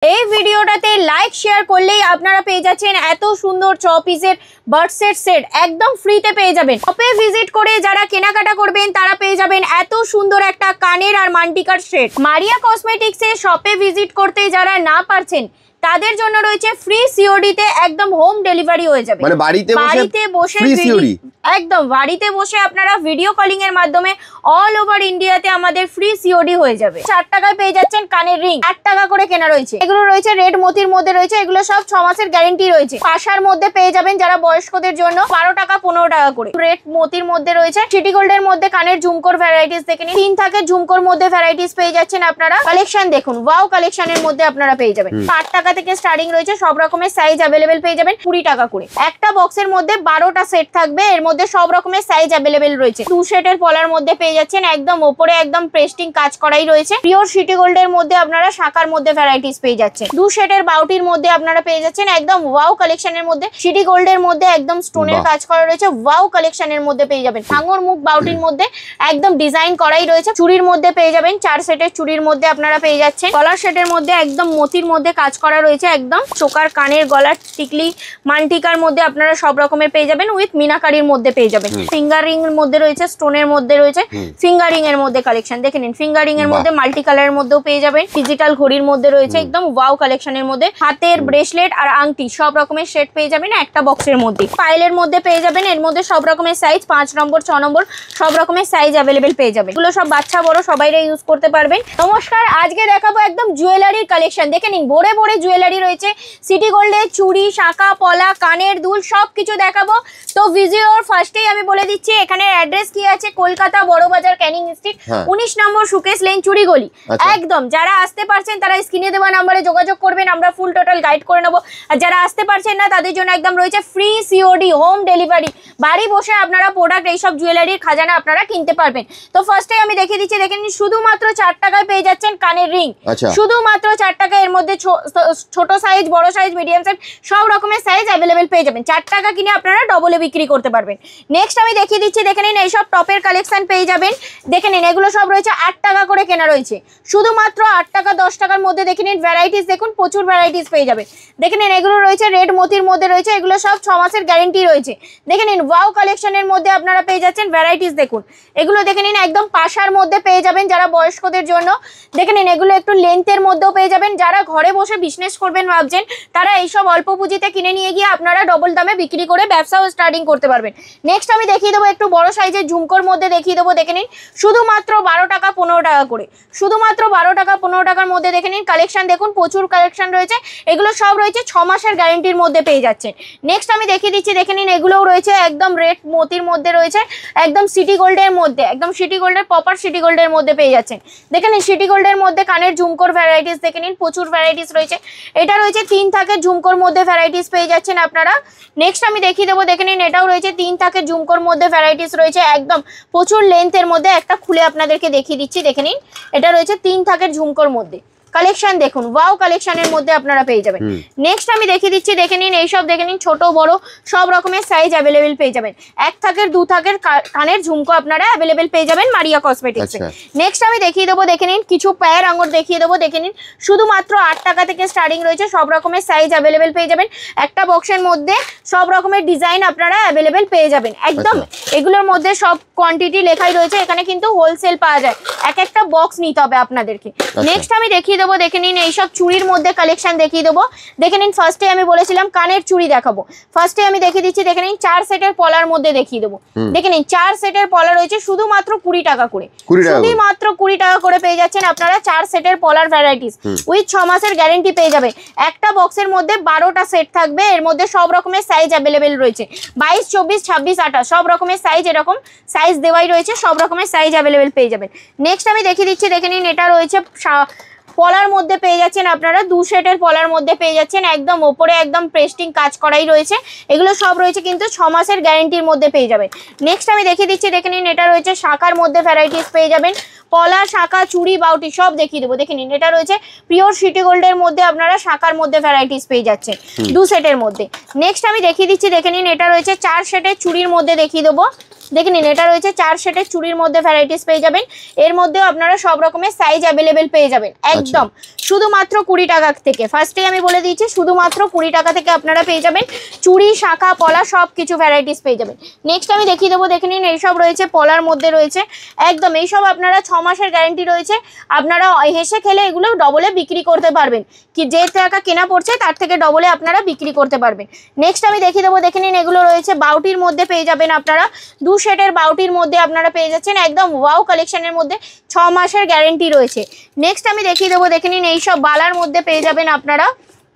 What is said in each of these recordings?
এই ভিডিওটাতে like share করলেই আপনারা পেয়ে যাচ্ছেন এত সুন্দর 6 পিসের বার্ড সেট একদম ফ্রিতে পেয়ে যাবেন। শপে ভিজিট করে যারা কেনাকাটা করবেন তারা পেয়ে যাবেন এত সুন্দর একটা কানের আর মান্টিকার সেট। মারিয়া কসমেটিক্সে শপে ভিজিট করতে যারা না পারছেন তাদের জন্য রয়েছে ফ্রি সিওডি তে একদম হোম ডেলিভারি হয়ে যাবে। মানে বাড়িতে বসে ফ্রি সিওডি একদম বাড়িতে বসে আপনারা ভিডিও কলিং এর মাধ্যমে অল ওভার ইন্ডিয়াতে আমাদের ফ্রি সিওডি হয়ে যাবে। 4 টাকায় পেয়ে যাচ্ছেন কানের রিং, 8 টাকা করে কেনা রয়েছে। এগুলো রয়েছে রেড মোতির মধ্যে রয়েছে, এগুলো সব 6 মাসের গ্যারান্টি রয়েছে। পাশার মধ্যে পেয়ে যাবেন যারা বয়স্কদের জন্য 12 টাকা 15 টাকা করে। রেড মোতির মধ্যে রয়েছে, সিটি গোল্ডের মধ্যে কানের ঝুমকোর ভ্যারাইটিস দেখে নিন। 3 থাকের ঝুমকোর মধ্যে ভ্যারাইটিস পেয়ে যাচ্ছেন আপনারা। কালেকশন দেখুন, ওয়াও কালেকশনের মধ্যে আপনারা পেয়ে যাবেন। 8 টাকা থেকে স্টার্টিং রয়েছে, সব রকমের সাইজ अवेलेबल পেয়ে যাবেন 20 টাকা করে। একটা বক্সের মধ্যে 12টা সেট থাকবে, এর মধ্যে সব রকমের সাইজ अवेलेबल রয়েছে। 2 সেটের পলার মধ্যে পেয়ে যাচ্ছেন একদম উপরে একদম পেস্টিং কাজ করাই রয়েছে। পিওর সিটি গোল্ডের মধ্যে আপনারা শাখার মধ্যে ভ্যারাইটিস পেয়ে যাচ্ছেন। 2 সেটের বাউটির মধ্যে আপনারা পেয়ে যাচ্ছেন একদম ওয়াও কালেকশনের মধ্যে। সিটি গোল্ডের মধ্যে একদম স্টোনের কাজ করা রয়েছে, ওয়াও কালেকশনের মধ্যে পেয়ে যাবেন। ভাঙর মুখ বাউটির মধ্যে একদম ডিজাইন করাই রয়েছে। চুড়ির মধ্যে পেয়ে যাবেন 4 সেটের চুড়ির মধ্যে আপনারা পেয়ে যাচ্ছেন। গলার সেটের মধ্যে একদম মতির মধ্যে কাজ করা রয়েছে, একদম চোকার কানের গলার টিকলি মান্টিকার মধ্যে আপনারা সব রকমের পেয়ে যাবেন উইথ মিনাকারির মধ্যে পেয়ে যাবেন। ফিঙ্গার রিং এর মধ্যে রয়েছে, স্টোনের মধ্যে রয়েছে, ফিঙ্গার রিং এর মধ্যে কালেকশন দেখে নিন। ফিঙ্গার রিং এর মধ্যে মাল্টি কালারের মধ্যেও পেয়ে যাবেন। ডিজিটাল ঘড়ির মধ্যে রয়েছে একদম ওয়াও কালেকশনের মধ্যে। হাতের ব্রেসলেট আর আংটি সব রকমের সেট পেয়ে যাবেন একটা বক্সের মধ্যে। পাইলের মধ্যে পেয়ে যাবেন, এর মধ্যে সব রকমের সাইজ 5 নম্বর 6 নম্বর সব রকমের সাইজ अवेलेबल পেয়ে যাবেন। এগুলো সব বাচ্চা বড় সবাইরা ইউজ করতে পারবেন। নমস্কার, আজকে দেখাবো একদম জুয়েলারির কালেকশন দেখে নিন। ভরে ভরে জুয়েলারি রয়েছে, সিটি গোল্ডের চুড়ি, শাঁখা, পলা, কানের দুল সবকিছু দেখাবো। তো ভিডিওর ফার্স্টেই আমি বলে দিচ্ছি এখানে অ্যাড্রেস কি আছে, কলকাতা বড় বাজার ক্যানিং স্ট্রিট 19 নম্বর সুকেশ লেন চুড়ি গলি। একদম যারা আসতে পারছেন তারা স্ক্রিনে দেওয়া নম্বরে যোগাযোগ করবেন, আমরা ফুল টোটাল গাইড করে নেবো। আর যারা আসতে পারছেন না তাদের জন্য একদম রয়েছে ফ্রি সিওডি হোম ডেলিভারি। বাড়ি বসে আপনারা প্রোডাক্ট এইসব জুয়েলারির খাজানা আপনারা কিনতে পারবেন। তো ফার্স্টে আমি দেখিয়ে দিচ্ছি, দেখেন শুধুমাত্র 4 টাকায় পেয়ে যাচ্ছেন কানের রিং। শুধুমাত্র 4 টাকা, এর মধ্যে ছোট সাইজ, বড় সাইজ, মিডিয়াম সাইজ সব রকমের সাইজ अवेलेबल পেয়ে যাবেন। 4 টাকা কিনে আপনারা ডবলে বিক্রি করতে পারবেন। নেক্সট আমি দেখিয়ে দিচ্ছি, দেখে নিন এইসব টপের কালেকশন পেয়ে যাবেন। দেখে নিন এগুলো সব রয়েছে 8 টাকা করে কেনা রয়েছে, শুধুমাত্র 8 টাকা 10 টাকার মধ্যে। দেখে নিন ভ্যারাইটিস দেখুন, প্রচুর ভ্যারাইটিস পেয়ে যাবেন। দেখে নিন এগুলো রয়েছে রেড মোতির মধ্যে রয়েছে, এগুলো সব 6 মাসের গ্যারেন্টি রয়েছে। দেখে নিন ওয়াও কালেকশনের মধ্যে আপনারা পেয়ে যাচ্ছেন ভ্যারাইটিস দেখুন। এগুলো দেখে নিন একদম পাশার মধ্যে পেয়ে যাবেন যারা বয়স্কদের জন্য। দেখে নিন এগুলো একটু লেন্থের মধ্যেও পেয়ে যাবেন। যারা ঘরে বসে বিজনেস করবেন ভাবছেন তারা এইসব অল্প পুঁজিতে কিনে নিয়ে গিয়ে আপনারা ডবল দামে বিক্রি করে ব্যবসাও স্টার্টিং করতে পারবেন। নেক্সট আমি দেখিয়ে দেবো একটু বড় সাইজের ঝুমকোর মধ্যে দেখিয়ে দেবো। দেখে নিন শুধুমাত্র 12 টাকা 15 টাকা করে, শুধুমাত্র 12 টাকা 15 টাকার মধ্যে। দেখে নিন কালেকশন দেখুন, প্রচুর কালেকশন রয়েছে। এগুলো সব রয়েছে 6 মাসের গ্যারেন্টির মধ্যে পেয়ে যাচ্ছেন। নেক্সট আমি দেখিয়ে দিচ্ছি, দেখে নিন এগুলোও রয়েছে একদম রেড মোতির মধ্যে রয়েছে, একদম সিটি গোল্ডের মধ্যে, একদম সিটি গোল্ডের প্রপার সিটি গোল্ডের মধ্যে পেয়ে যাচ্ছেন। দেখে নিন সিটি গোল্ডের মধ্যে কানের ঝুমকোর ভ্যারাইটিস দেখে নিন, প্রচুর ভ্যারাইটিস রয়েছে। এটা রয়েছে 3 থাকের ঝুমকোর মধ্যে ভ্যারাইটিস পেয়ে যাচ্ছেন আপনারা। নেক্সট আমি দেখিয়ে দেবো, দেখে নিন এটাও রয়েছে 3 থাকের ঝুমকোর মধ্যে ভ্যারাইটিস রয়েছে, একদম প্রচুর লেন্থের মধ্যে। একটা খুলে আপনাদেরকে দেখিয়ে দিচ্ছি, দেখে নিন এটা রয়েছে 3 থাকের ঝুমকোর মধ্যে। কালেকশন দেখুন ওয়াও কালেকশনের মধ্যে আপনারা পেয়ে যাবেন। নেক্সট আমি দেখিয়ে দিচ্ছি, দেখে নিন এইসব দেখে নিন ছোট বড় সব রকমের সাইজ अवेलेबल পেয়ে যাবেন। 1 থাকের 2 থাকের কানের ঝুমকো আপনারা अवेलेबल পেয়ে যাবেন মারিয়া কসমেটিক্সে। নেক্সট আমি দেখিয়ে দেবো, দেখে নিন কিছু পায়ের আঙুর দেখিয়ে দেবো। দেখে নিন শুধুমাত্র 8 টাকা থেকে স্টার্টিং রয়েছে, সব রকমের সাইজ अवेलेबल পেয়ে যাবেন। একটা বক্সের মধ্যে সব রকমের ডিজাইন আপনারা अवेलेबल পেয়ে যাবেন। একদম এগুলোর মধ্যে সব কোয়ান্টিটি লেখাই রয়েছে, এখানে কিন্তু হোলসেল পাওয়া যায়, এক একটা বক্স নিতে হবে আপনাদেরকে। নেক্সট আমি দেখিয়ে দেবো, দেখে নিন এইসব চুড়ির মধ্যে কালেকশন দেখিয়ে দেবো। দেখে নিন ফার্স্টে আমি বলেছিলাম কানের চুড়ি দেখাবো, ফার্স্টে আমি দেখিয়ে দিচ্ছি। দেখে নিন 4 সেটের পলার মধ্যে দেখিয়ে দেবো। দেখে নিন 4 সেটের পলা রয়েছে শুধুমাত্র 20 টাকা করে, শুধুমাত্র 20 টাকা করে পেয়ে যাচ্ছেন আপনারা 4 সেটের পলার ভ্যারাইটিস উইথ 6 মাসের গ্যারেন্টি পেয়ে যাবে। একটা বক্সের মধ্যে 12টা সেট থাকবে, এর মধ্যে সব রকমের সাইজ अवेलेबल রয়েছে 22 24 26 28 সব রকমের সাইজ, এরকম সাইজ দেওয়াই রয়েছে, সব রকমের সাইজ अवेलेबल পেয়ে যাবেন। নেক্সট আমি দেখিয়ে দিচ্ছি, দেখে নিন এটা রয়েছে পলার মধ্যে পেয়ে যাচ্ছেন আপনারা 2 সেটের পলার মধ্যে পেয়ে যাচ্ছেন, একদম ওপরে একদম পেস্টিং কাজ করাই রয়েছে। এগুলো সব রয়েছে কিন্তু 6 মাসের গ্যারেন্টির মধ্যে পেয়ে যাবেন। নেক্সট আমি দেখিয়ে দিচ্ছি, দেখে নিন এটা রয়েছে শাখার মধ্যে ভ্যারাইটিস পেয়ে যাবেন। পলা, শাখা, চুড়ি, বাউটি সব দেখিয়ে দেবো। দেখে নিন এটা রয়েছে পিওর সিটি গোল্ডের মধ্যে আপনারা শাখার মধ্যে ভ্যারাইটিস পেয়ে যাচ্ছেন 2 সেটের মধ্যে। নেক্সট আমি দেখিয়ে দিচ্ছি, দেখে নিন এটা রয়েছে 4 সেটের চুড়ির মধ্যে দেখিয়ে দেবো। দেখে নিন, এটা রয়েছে 4 সেটের চুড়ির মধ্যে ভ্যারাইটিস পেয়ে যাবেন। এর মধ্যেও আপনারা সব রকমের সাইজ অ্যাভেলেবেল পেয়ে যাবেন একদম শুধুমাত্র 20 টাকা থেকে। ফার্স্টেই আমি বলে দিচ্ছি শুধুমাত্র 20 টাকা থেকে আপনারা পেয়ে যাবেন চুড়ি, শাঁখা, পলা সব কিছু ভ্যারাইটিস পেয়ে যাবেন। নেক্সট আমি দেখিয়ে দেবো, দেখে নিন এইসব রয়েছে পলার মধ্যে রয়েছে একদম, এইসব আপনারা 6 মাসের গ্যারেন্টি রয়েছে। আপনারা হেসে খেলে এগুলো ডবলে বিক্রি করতে পারবেন, কি যে টাকা কেনা পড়ছে তার থেকে ডবলে আপনারা বিক্রি করতে পারবেন। নেক্সট আমি দেখিয়ে দেবো, দেখে নিন এগুলো রয়েছে বাউটির মধ্যে পেয়ে যাবেন আপনারা 2 সেটের বাউটির মধ্যে আপনারা পেয়ে যাচ্ছেন একদম ওয়াও কালেকশনের মধ্যে, 6 মাসের গ্যারেন্টি রয়েছে। নেক্সট আমি দেখিয়ে দেবো, দেখে নিন এইসব বালার মধ্যে পেয়ে যাবেন আপনারা,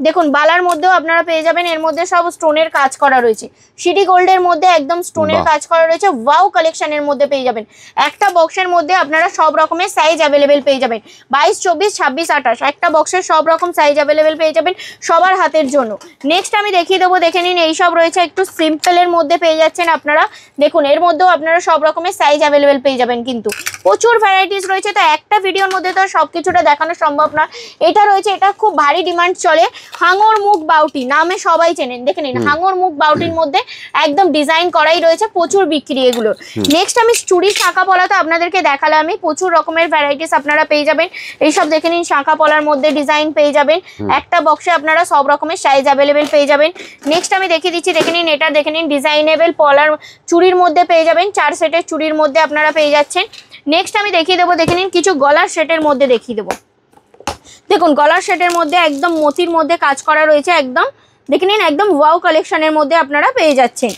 দেখুন বালার মধ্যেও আপনারা পেয়ে যাবেন, এর মধ্যে সব স্টোনের কাজ করা রয়েছে, সিটি গোল্ডের মধ্যে একদম স্টোনের কাজ করা রয়েছে, ওয়াও কালেকশনের মধ্যে পেয়ে যাবেন। একটা বক্সের মধ্যে আপনারা সব রকমের সাইজ অ্যাভেলেবেল পেয়ে যাবেন, 22, 24, 26, 28 একটা বক্সের সব রকম সাইজ অ্যাভেলেবেল পেয়ে যাবেন সবার হাতের জন্য। নেক্সট আমি দেখিয়ে দেবো, দেখে নিন এইসব রয়েছে একটু সিম্পলের মধ্যে পেয়ে যাচ্ছেন আপনারা, দেখুন এর মধ্যেও আপনারা সব রকমের সাইজ অ্যাভেলেবেল পেয়ে যাবেন, কিন্তু প্রচুর ভ্যারাইটিস রয়েছে, তো একটা ভিডিওর মধ্যে তো সব কিছুটা দেখানো সম্ভব না। এটা রয়েছে, এটা খুব ভারী ডিমান্ড চলে, হাঙর মুখ বাউটি নামে সবাই চেনেন, দেখে নিন হাঙর মুখ বাউটির মধ্যে একদম ডিজাইন করাই রয়েছে, প্রচুর বিক্রি এগুলো। নেক্সট আমি চুড়ি, শাঁখা পলা তো আপনাদেরকে দেখালাম, আমি প্রচুর রকমের ভ্যারাইটিস আপনারা পেয়ে যাবেন। এইসব দেখে নিন শাঁখা পলার মধ্যে ডিজাইন পেয়ে যাবেন, একটা বক্সে আপনারা সব রকমের সাইজ অ্যাভেলেবেল পেয়ে যাবেন। নেক্সট আমি দেখিয়ে দিচ্ছি, দেখে নিন এটা দেখে নিন ডিজাইনেবল পলার চুড়ির মধ্যে পেয়ে যাবেন, 4 সেটের চুড়ির মধ্যে আপনারা পেয়ে যাচ্ছেন। নেক্সট আমি দেখিয়ে দেবো, দেখে নিন কিছু গলার সেটের মধ্যে দেখিয়ে দেবো, দেখুন গলার সেটের মধ্যে একদম মোতির মধ্যে কাজ করা রয়েছে একদম, দেখে নিন একদম ওয়াও কালেকশনের মধ্যে আপনারা পেয়ে যাচ্ছেন।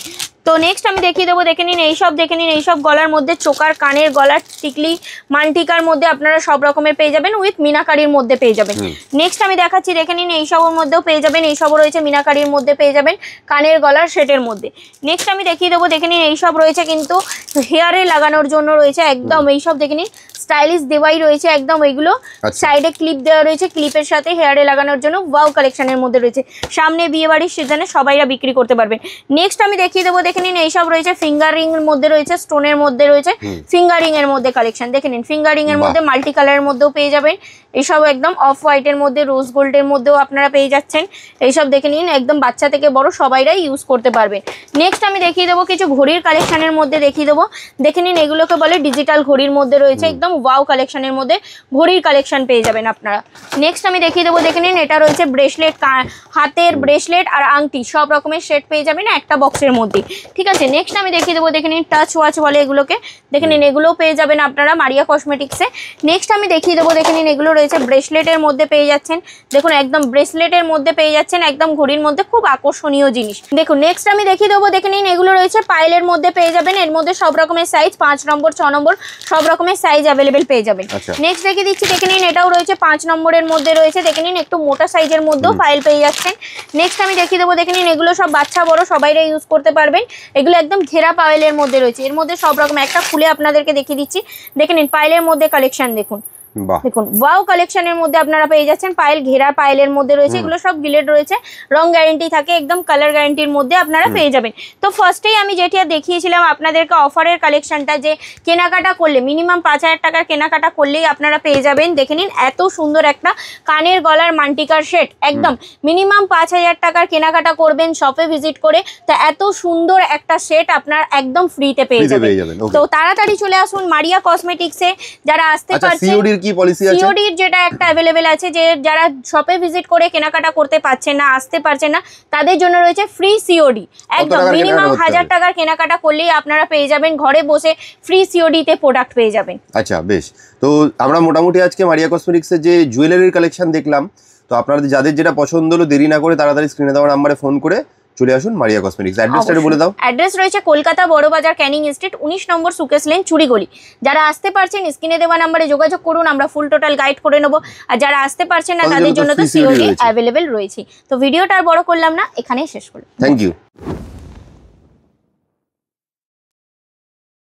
তো নেক্সট আমি দেখিয়ে দেবো, দেখে নিন এইসব, দেখে নিন এইসব গলার মধ্যে চোকার, কানের, গলার টিকলি, মানটিকার মধ্যে আপনারা সব রকমের পেয়ে যাবেন, উইথ মিনাকারির মধ্যে পেয়ে যাবেন। নেক্সট আমি দেখাচ্ছি, দেখে নিন এইসবের মধ্যেও পেয়ে যাবেন, এইসবও রয়েছে মিনাকারির মধ্যে পেয়ে যাবেন, কানের গলার সেটের মধ্যে। নেক্সট আমি দেখিয়ে দেবো, দেখে নিন এইসব রয়েছে কিন্তু হেয়ারে লাগানোর জন্য রয়েছে একদম, এইসব দেখে নিন স্টাইলিশ দেওয়াই রয়েছে একদম, এইগুলো সাইডে ক্লিপ দেওয়া রয়েছে, ক্লিপের সাথে হেয়ারে লাগানোর জন্য ওয়াও কালেকশনের মধ্যে রয়েছে, সামনে বিয়ে বাড়ির সিজনে সবাইরা বিক্রি করতে পারবেন। নেক্সট আমি দেখিয়ে দেবো, দেখে নিন এইসব রয়েছে ফিঙ্গারিং এর মধ্যে রয়েছে, স্টোনের মধ্যে রয়েছে ফিঙ্গারিং এর মধ্যে কালেকশন, দেখে নিন ফিঙ্গারিং এর মধ্যে মাল্টি কালারের মধ্যেও পেয়ে যাবেন, এইসব একদম অফ হোয়াইটের মধ্যে, রোজ গোল্ডের মধ্যেও আপনারা পেয়ে যাচ্ছেন। এইসব দেখে নিন একদম বাচ্চা থেকে বড় সবাইরাই ইউজ করতে পারবেন। নেক্সট আমি দেখিয়ে দেবো কিছু ঘড়ির কালেকশনের মধ্যে দেখিয়ে দেবো, দেখে নিন এগুলোকে বলে ডিজিটাল ঘড়ির মধ্যে রয়েছে একদম ওয়াও কালেকশনের মধ্যে ঘড়ির কালেকশন পেয়ে যাবেন আপনারা। নেক্সট আমি দেখিয়ে দেবো, দেখে নিন এটা রয়েছে ব্রেসলেট, হাতের ব্রেসলেট আর আংটি সব রকমের সেট পেয়ে যাবেন একটা বক্সের মধ্যে, ঠিক আছে। নেক্সট আমি দেখিয়ে দেবো, দেখে নিন টাচ ওয়াচ বলে এগুলোকে, দেখে নিন এগুলোও পেয়ে যাবেন আপনারা মারিয়া কসমেটিক্সে। নেক্সট আমি দেখিয়ে দেবো, দেখে নিন এগুলো রয়েছে ব্রেসলেটের মধ্যে পেয়ে যাচ্ছেন, দেখুন একদম ব্রেসলেটের মধ্যে পেয়ে যাচ্ছেন একদম ঘড়ির মধ্যে, খুব আকর্ষণীয় জিনিস। দেখুন নেক্সট আমি দেখিয়ে দেবো, দেখে নিন এগুলো রয়েছে পাইলের মধ্যে পেয়ে যাবেন, এর মধ্যে সব রকমের সাইজ 5 নম্বর 6 নম্বর সব রকমের সাইজ অ্যাভেলেবেল পেয়ে যাবেন। নেক্সট দেখিয়ে দিচ্ছি, দেখে নিন এটাও রয়েছে 5 নম্বরের মধ্যে রয়েছে, দেখে নিন একটু মোটা সাইজের মধ্যেও পাইল পেয়ে যাচ্ছেন। নেক্সট আমি দেখিয়ে দেবো, দেখে নিন এগুলো সব বাচ্চা বড় সবাইরা ইউজ করতে পারবেন, এগুলো একদম ঘেরা পাইলের মধ্যে রয়েছে, এর মধ্যে সব রকম একটা খুলে আপনাদেরকে দেখিয়ে দিচ্ছি, দেখে নিন পাইলের মধ্যে কালেকশন দেখুন, দেখুন ওয়াও কালেকশনের মধ্যে আপনারা পেয়ে যাচ্ছেন, পাইল ঘেরা পাইলের মধ্যে রয়েছে, এগুলো সব গিলেড রয়েছে, রং গ্যারেন্টি থাকে একদম, কালার গ্যারেন্টির মধ্যে আপনারা পেয়ে যাবেন। তো ফার্স্টেই আমি যেটা দেখিয়েছিলাম আপনাদেরকে অফারের কালেকশনটা, যে কেনাকাটা করলে মিনিমাম 5000 টাকার কেনাকাটা করলেই আপনারা পেয়ে যাবেন, দেখে নিন এত সুন্দর একটা কানের গলার মান্টিকার সেট একদম, মিনিমাম 5000 টাকার কেনাকাটা করবেন শপে ভিজিট করে, তো এত সুন্দর একটা সেট আপনার একদম ফ্রিতে পেয়ে যাবেন। তো তাড়াতাড়ি চলে আসুন মারিয়া কসমেটিক্সে, যারা আসতে পারছেন কি পলিসি আছে, সিওডির যেটা একটা अवेलेबल আছে, যে যারা শপে ভিজিট করে কেনাকাটা করতে পারছেন না, আসতে পারছেন না, তাদের জন্য রয়েছে ফ্রি সিওডি একদম, মিনিমাম 1000 টাকার কেনাকাটা করলেই আপনারা পেয়ে যাবেন ঘরে বসে ফ্রি সিওডি তে প্রোডাক্ট পেয়ে যাবেন। আচ্ছা বেশ, তো আমরা মোটামুটি আজকে মারিয়া কসমেটিক্সের যে জুয়েলারির কালেকশন দেখলাম, তো আপনাদের যাদের যেটা পছন্দ হলো দেরি না করে তাড়াতাড়ি স্ক্রিনে দেওয়া নম্বরে ফোন করে চলে আসুন মারিয়া কসমেটিক্স। অ্যাড্রেসটা বলে দাও। অ্যাড্রেস রয়েছে কলকাতা বড় বাজার ক্যানিং স্ট্রিট 19 নম্বর সুকেশ লেন চুরিগলি। যারা আসতে পারছেন স্ক্রিনে দেওয়া নম্বরে যোগাযোগ করুন, আমরা ফুল টোটাল গাইড করে নেব, আর যারা আসতে পারছেন না তাদের জন্য তো সিওডি অ্যাভেলেবেল রয়েছে। তো ভিডিওটা আর বড় করলাম না, এখানেই শেষ করলাম। Thank you.